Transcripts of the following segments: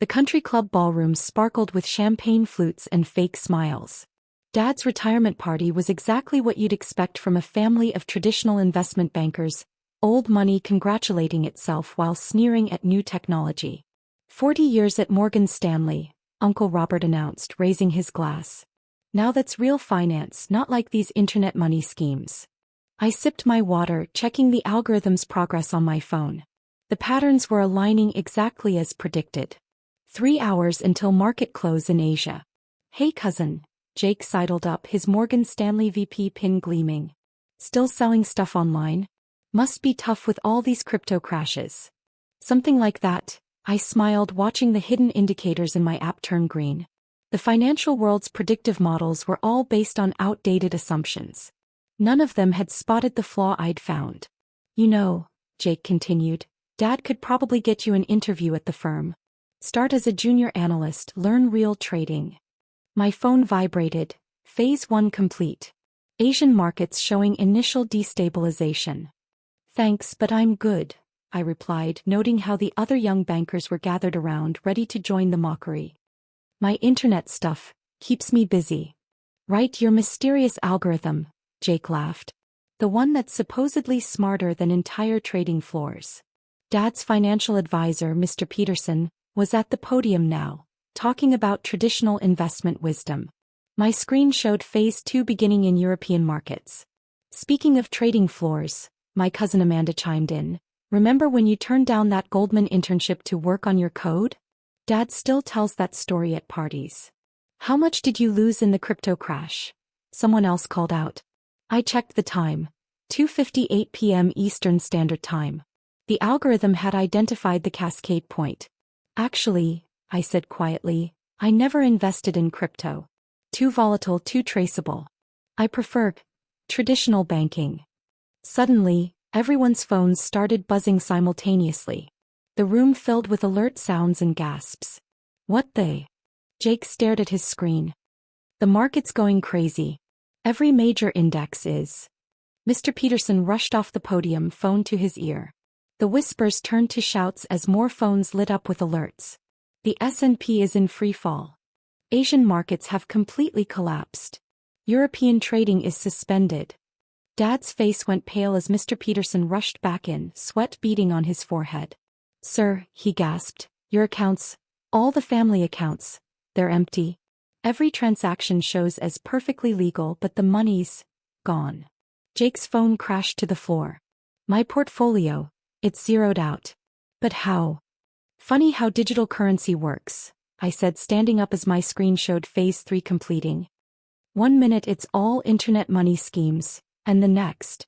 The country club ballrooms sparkled with champagne flutes and fake smiles. Dad's retirement party was exactly what you'd expect from a family of traditional investment bankers, old money congratulating itself while sneering at new technology. 40 years at Morgan Stanley, Uncle Robert announced, raising his glass. Now that's real finance, not like these internet money schemes. I sipped my water, checking the algorithm's progress on my phone. The patterns were aligning exactly as predicted. 3 hours until market close in Asia. Hey cousin, Jake sidled up, his Morgan Stanley VP pin gleaming. Still selling stuff online? Must be tough with all these crypto crashes. Something like that, I smiled, watching the hidden indicators in my app turn green. The financial world's predictive models were all based on outdated assumptions. None of them had spotted the flaw I'd found. You know, Jake continued, Dad could probably get you an interview at the firm. Start as a junior analyst, learn real trading. My phone vibrated. Phase 1 complete. Asian markets showing initial destabilization. Thanks, but I'm good, I replied, noting how the other young bankers were gathered around, ready to join the mockery. My internet stuff keeps me busy. Right, your mysterious algorithm, Jake laughed. The one that's supposedly smarter than entire trading floors. Dad's financial advisor, Mr. Peterson, was at the podium now, talking about traditional investment wisdom. My screen showed Phase 2 beginning in European markets. Speaking of trading floors, my cousin Amanda chimed in. Remember when you turned down that Goldman internship to work on your code? Dad still tells that story at parties. How much did you lose in the crypto crash? Someone else called out. I checked the time. 2:58 p.m. Eastern Standard Time. The algorithm had identified the cascade point. Actually, I said quietly, I never invested in crypto. Too volatile, too traceable. I prefer traditional banking. Suddenly, everyone's phones started buzzing simultaneously. The room filled with alert sounds and gasps. What the? Jake stared at his screen. The market's going crazy. Every major index is. Mr. Peterson rushed off the podium, phone to his ear. The whispers turned to shouts as more phones lit up with alerts. The S&P is in free fall. Asian markets have completely collapsed. European trading is suspended. Dad's face went pale as Mr. Peterson rushed back in, sweat beading on his forehead. Sir, he gasped, your accounts, all the family accounts, they're empty. Every transaction shows as perfectly legal, but the money's gone. Jake's phone crashed to the floor. My portfolio, it's zeroed out. But how? Funny how digital currency works, I said, standing up as my screen showed Phase 3 completing. 1 minute it's all internet money schemes, and the next.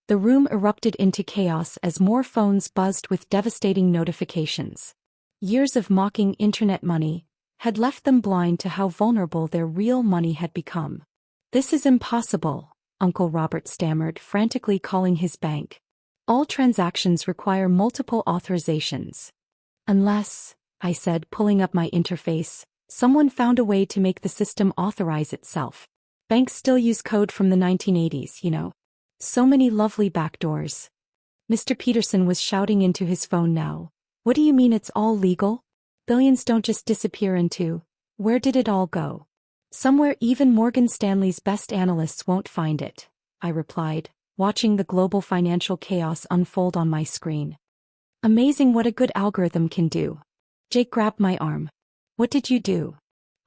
The room erupted into chaos as more phones buzzed with devastating notifications. Years of mocking internet money had left them blind to how vulnerable their real money had become. This is impossible, Uncle Robert stammered, frantically calling his bank. All transactions require multiple authorizations. Unless, I said, pulling up my interface, someone found a way to make the system authorize itself. Banks still use code from the 1980s, you know. So many lovely backdoors. Mr. Peterson was shouting into his phone now. What do you mean it's all legal? Billions don't just disappear into. Where did it all go? Somewhere even Morgan Stanley's best analysts won't find it, I replied, watching the global financial chaos unfold on my screen. Amazing what a good algorithm can do. Jake grabbed my arm. What did you do?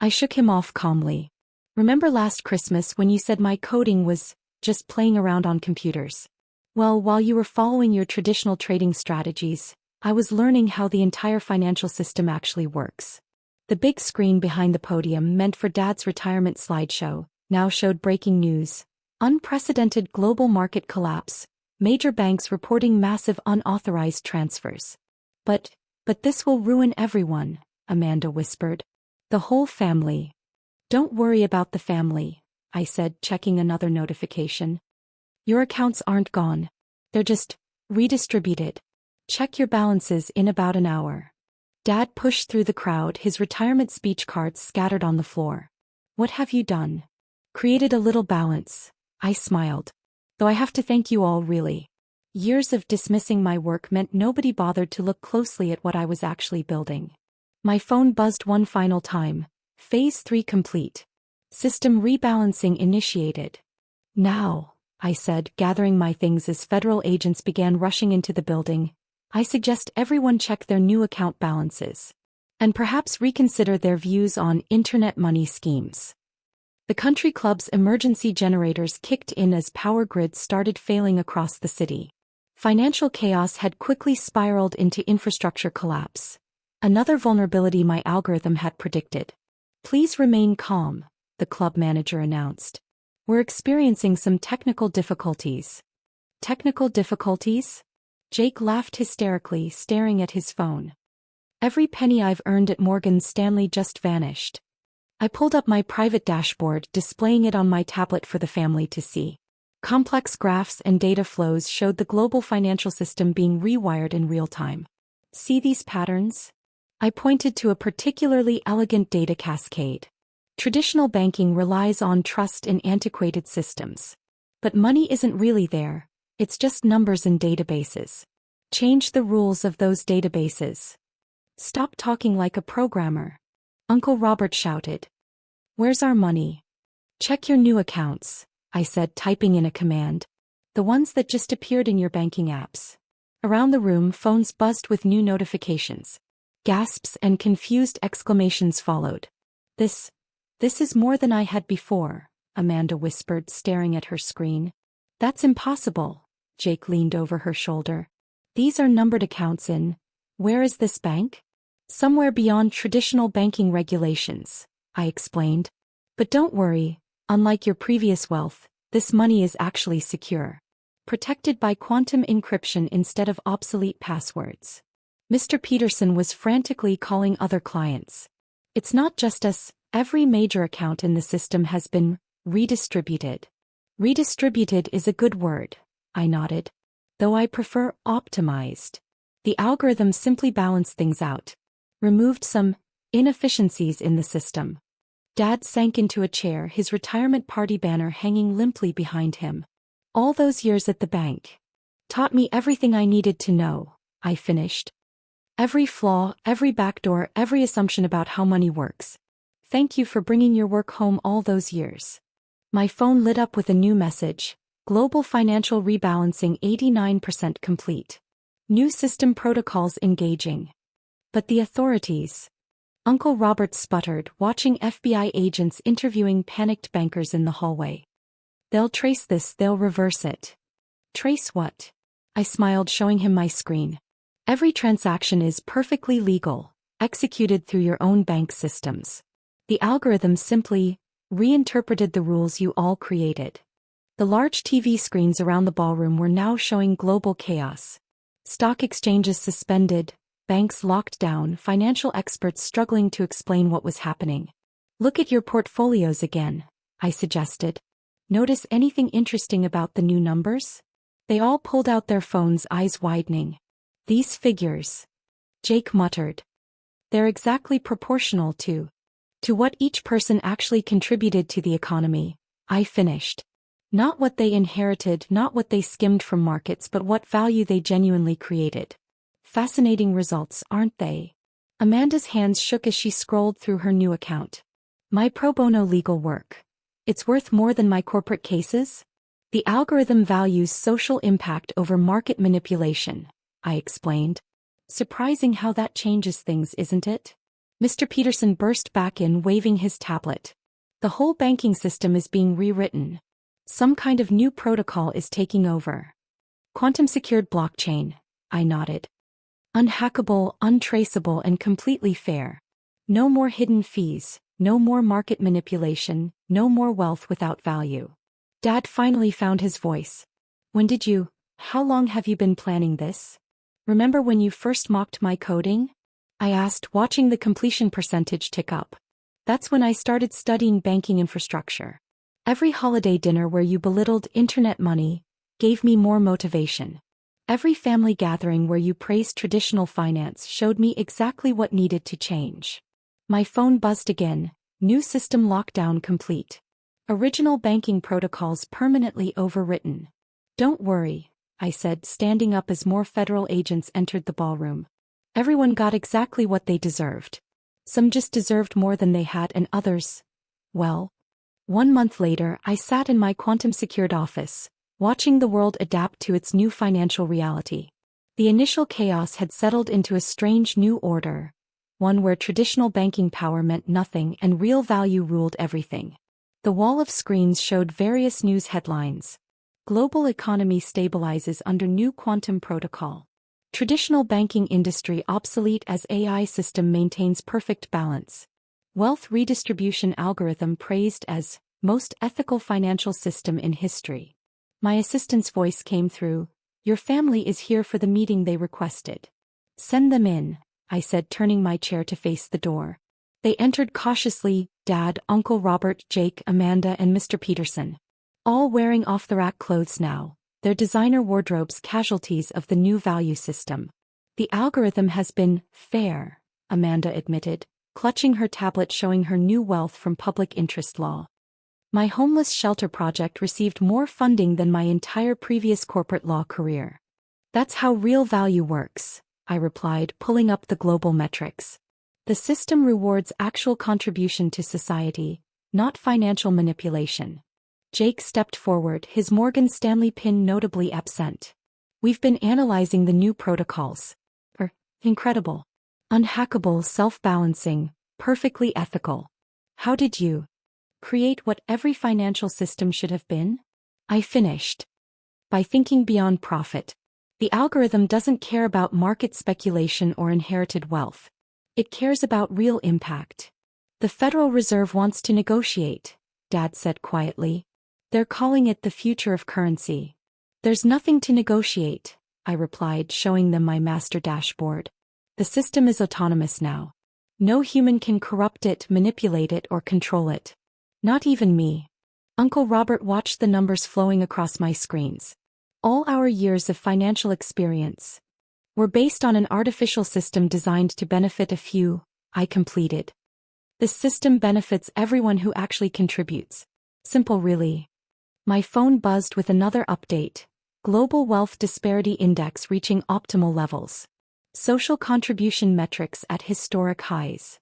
I shook him off calmly. Remember last Christmas when you said my coding was just playing around on computers? Well, while you were following your traditional trading strategies, I was learning how the entire financial system actually works. The big screen behind the podium, meant for Dad's retirement slideshow, now showed breaking news. Unprecedented global market collapse, major banks reporting massive unauthorized transfers. But this will ruin everyone, Amanda whispered. The whole family. Don't worry about the family, I said, checking another notification. Your accounts aren't gone. They're just redistributed. Check your balances in about an hour. Dad pushed through the crowd, his retirement speech cards scattered on the floor. What have you done? Created a little balance, I smiled. Though I have to thank you all, really. Years of dismissing my work meant nobody bothered to look closely at what I was actually building. My phone buzzed one final time. Phase 3 complete. System rebalancing initiated. Now, I said, gathering my things as federal agents began rushing into the building, I suggest everyone check their new account balances. And perhaps reconsider their views on internet money schemes. The country club's emergency generators kicked in as power grids started failing across the city. Financial chaos had quickly spiraled into infrastructure collapse. Another vulnerability my algorithm had predicted. Please remain calm, the club manager announced. We're experiencing some technical difficulties. Technical difficulties? Jake laughed hysterically, staring at his phone. Every penny I've earned at Morgan Stanley just vanished. I pulled up my private dashboard, displaying it on my tablet for the family to see. Complex graphs and data flows showed the global financial system being rewired in real time. See these patterns? I pointed to a particularly elegant data cascade. Traditional banking relies on trust in antiquated systems. But money isn't really there, it's just numbers in databases. Change the rules of those databases. Stop talking like a programmer. Uncle Robert shouted. Where's our money? Check your new accounts, I said, typing in a command. The ones that just appeared in your banking apps. Around the room, phones buzzed with new notifications. Gasps and confused exclamations followed. This is more than I had before, Amanda whispered, staring at her screen. That's impossible, Jake leaned over her shoulder. These are numbered accounts in, where is this bank? Somewhere beyond traditional banking regulations, I explained. But don't worry, unlike your previous wealth, this money is actually secure. Protected by quantum encryption instead of obsolete passwords. Mr. Peterson was frantically calling other clients. It's not just us, every major account in the system has been redistributed. Redistributed is a good word, I nodded. Though I prefer optimized. The algorithm simply balanced things out. Removed some inefficiencies in the system. Dad sank into a chair, his retirement party banner hanging limply behind him. All those years at the bank taught me everything I needed to know, I finished. Every flaw, every backdoor, every assumption about how money works. Thank you for bringing your work home all those years. My phone lit up with a new message. Global financial rebalancing 89% complete. New system protocols engaging. But the authorities. Uncle Robert sputtered, watching FBI agents interviewing panicked bankers in the hallway. They'll trace this, they'll reverse it. Trace what? I smiled, showing him my screen. Every transaction is perfectly legal, executed through your own bank systems. The algorithm simply reinterpreted the rules you all created. The large TV screens around the ballroom were now showing global chaos. Stock exchanges suspended, banks locked down, financial experts struggling to explain what was happening. Look at your portfolios again, I suggested. Notice anything interesting about the new numbers? They all pulled out their phones, eyes widening. These figures, Jake muttered. They're exactly proportional to what each person actually contributed to the economy, I finished. Not what they inherited, not what they skimmed from markets, but what value they genuinely created. Fascinating results, aren't they? Amanda's hands shook as she scrolled through her new account. My pro bono legal work. It's worth more than my corporate cases? The algorithm values social impact over market manipulation, I explained. Surprising how that changes things, isn't it? Mr. Peterson burst back in, waving his tablet. The whole banking system is being rewritten. Some kind of new protocol is taking over. Quantum-secured blockchain, I nodded. Unhackable, untraceable, and completely fair. No more hidden fees, no more market manipulation, no more wealth without value. Dad finally found his voice. How long have you been planning this? Remember when you first mocked my coding? I asked, watching the completion percentage tick up. That's when I started studying banking infrastructure. Every holiday dinner where you belittled internet money gave me more motivation. Every family gathering where you praised traditional finance showed me exactly what needed to change. My phone buzzed again. New system lockdown complete. Original banking protocols permanently overwritten. Don't worry, I said, standing up as more federal agents entered the ballroom. Everyone got exactly what they deserved. Some just deserved more than they had and others, well. 1 month later, I sat in my quantum-secured office, watching the world adapt to its new financial reality. The initial chaos had settled into a strange new order, one where traditional banking power meant nothing and real value ruled everything. The wall of screens showed various news headlines. Global economy stabilizes under new quantum protocol. Traditional banking industry obsolete as AI system maintains perfect balance. Wealth redistribution algorithm praised as most ethical financial system in history. My assistant's voice came through. Your family is here for the meeting they requested. Send them in, I said, turning my chair to face the door. They entered cautiously, Dad, Uncle Robert, Jake, Amanda and Mr. Peterson. All wearing off-the-rack clothes now, their designer wardrobes casualties of the new value system. The algorithm has been fair, Amanda admitted, clutching her tablet showing her new wealth from public interest law. My homeless shelter project received more funding than my entire previous corporate law career. That's how real value works, I replied, pulling up the global metrics. The system rewards actual contribution to society, not financial manipulation. Jake stepped forward, his Morgan Stanley pin notably absent. We've been analyzing the new protocols. Incredible. Unhackable, self-balancing, perfectly ethical. How did you create what every financial system should have been? I finished. By thinking beyond profit. The algorithm doesn't care about market speculation or inherited wealth. It cares about real impact. The Federal Reserve wants to negotiate, Dad said quietly. They're calling it the future of currency. There's nothing to negotiate, I replied, showing them my master dashboard. The system is autonomous now. No human can corrupt it, manipulate it, or control it. Not even me. Uncle Robert watched the numbers flowing across my screens. All our years of financial experience were based on an artificial system designed to benefit a few, I completed. This system benefits everyone who actually contributes. Simple, really. My phone buzzed with another update. Global Wealth Disparity Index reaching optimal levels. Social contribution metrics at historic highs.